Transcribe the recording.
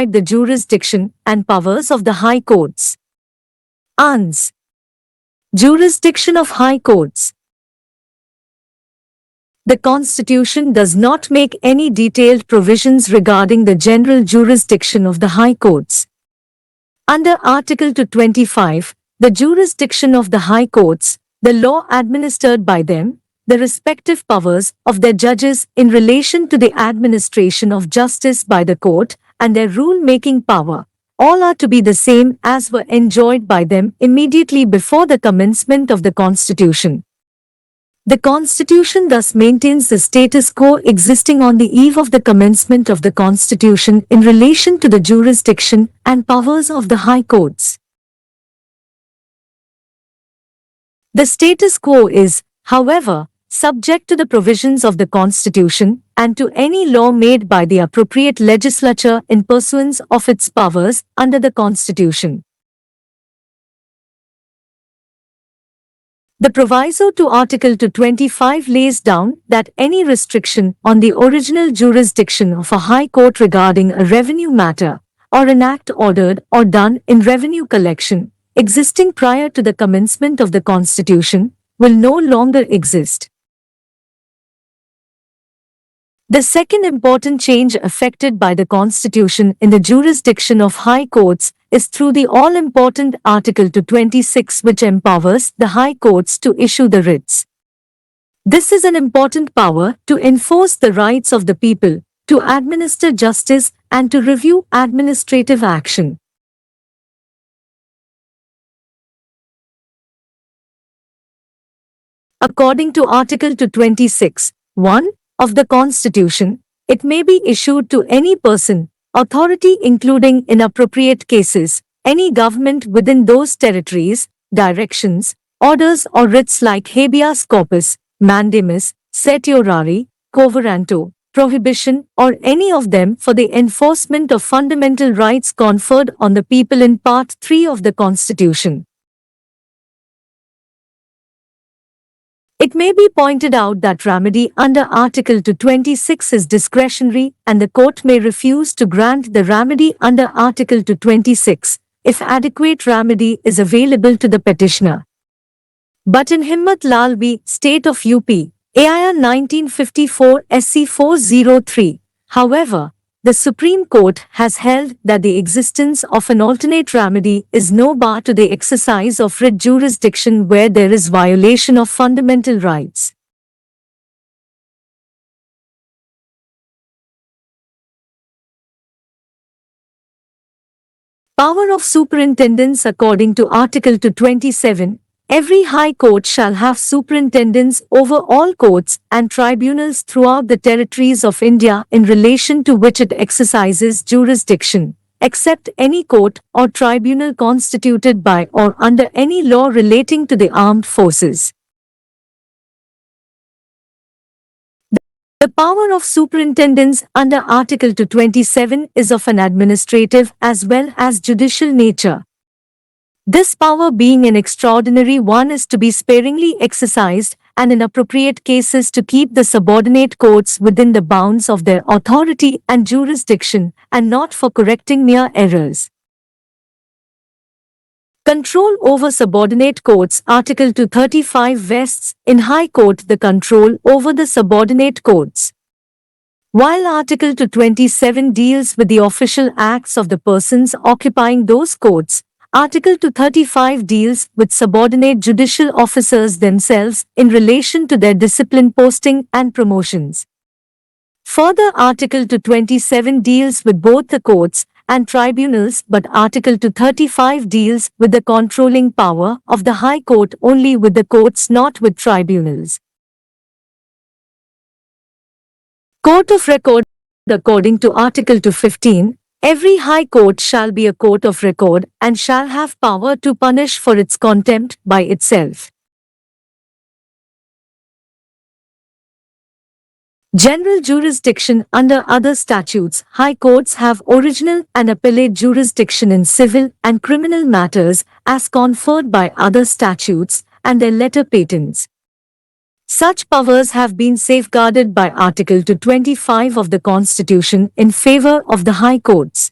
the jurisdiction and powers of the high courts. Ans. Jurisdiction of high courts. The Constitution does not make any detailed provisions regarding the general jurisdiction of the high courts. Under Article 225, the jurisdiction of the high courts, the law administered by them, the respective powers of their judges in relation to the administration of justice by the court, and their rule-making power, all are to be the same as were enjoyed by them immediately before the commencement of the Constitution. The Constitution thus maintains the status quo existing on the eve of the commencement of the Constitution in relation to the jurisdiction and powers of the high courts. The status quo is, however, subject to the provisions of the Constitution and to any law made by the appropriate legislature in pursuance of its powers under the Constitution. The proviso to Article 225 lays down that any restriction on the original jurisdiction of a high court regarding a revenue matter, or an act ordered or done in revenue collection, existing prior to the commencement of the Constitution, will no longer exist. The second important change effected by the Constitution in the jurisdiction of high courts is through the all-important Article 226, which empowers the high courts to issue the writs. This is an important power to enforce the rights of the people, to administer justice, and to review administrative action. According to Article 226, 1 of the Constitution, it may be issued to any person, authority including in appropriate cases, any government within those territories, directions, orders or writs like habeas corpus, mandamus, certiorari, covenanto, prohibition or any of them for the enforcement of fundamental rights conferred on the people in Part 3 of the Constitution. It may be pointed out that remedy under Article 226 is discretionary and the court may refuse to grant the remedy under Article 226 if adequate remedy is available to the petitioner. But in Himmat Lal v. State of UP, AIR 1954 SC 403, however, the Supreme Court has held that the existence of an alternate remedy is no bar to the exercise of writ jurisdiction where there is violation of fundamental rights. Power of superintendence. According to Article 227, every high court shall have superintendence over all courts and tribunals throughout the territories of India in relation to which it exercises jurisdiction, except any court or tribunal constituted by or under any law relating to the armed forces. The power of superintendence under Article 227 is of an administrative as well as judicial nature. This power, being an extraordinary one, is to be sparingly exercised and in appropriate cases to keep the subordinate courts within the bounds of their authority and jurisdiction and not for correcting mere errors. Control over subordinate courts. Article 235 vests in High Court the control over the subordinate courts. While Article 227 deals with the official acts of the persons occupying those courts, Article 235 deals with subordinate judicial officers themselves in relation to their discipline, posting and promotions. Further, Article 227 deals with both the courts and tribunals, but Article 235 deals with the controlling power of the High Court only with the courts, not with tribunals. Court of Record. According to Article 215, every high court shall be a court of record and shall have power to punish for its contempt by itself. General jurisdiction. Under other statutes, high courts have original and appellate jurisdiction in civil and criminal matters as conferred by other statutes and their letter patents. Such powers have been safeguarded by Article 225 of the Constitution in favor of the high courts.